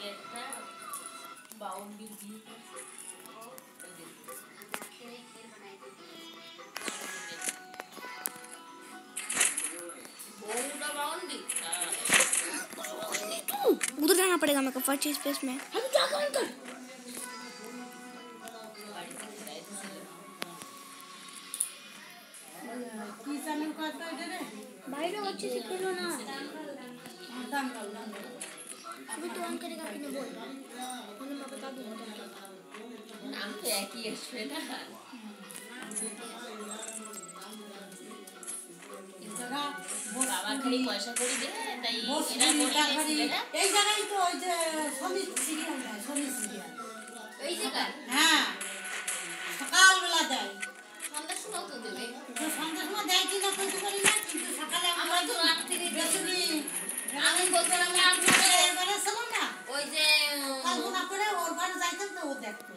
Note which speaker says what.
Speaker 1: একটা বাউন্ডি দিয়ে
Speaker 2: उधर जाना पड़ेगा मेरे को फर्स्ट स्पेस में। हम क्या करें कर বাইরে হচ্ছে সে খেলো না তুমি তো অন करेगा कि नहीं बोल मैंने मैं बता दूंगा
Speaker 1: नाम तो एक ही है ना বাবা খালি পয়সা করে দে তাই এরা বলে
Speaker 3: এই জায়গায় তো ওই যে সমিত সিরিয়াল দেয় সমিত সিরিয়াল
Speaker 1: এই জায়গা
Speaker 3: হ্যাঁ সকালবেলা দেয়
Speaker 1: সন্ধ্যার সময় তো দেবে
Speaker 3: সন্ধ্যার সময় দেয় কিনা বলতে পারি না কিন্তু সকালে
Speaker 1: আমরা তো রাত থেকে
Speaker 3: বেসুনি
Speaker 1: আমি বলছিলাম
Speaker 3: এবারে শোনো না
Speaker 1: ওই যে
Speaker 3: কল্পনা করে ওর ঘরে যাইতাম তো ও দেখতো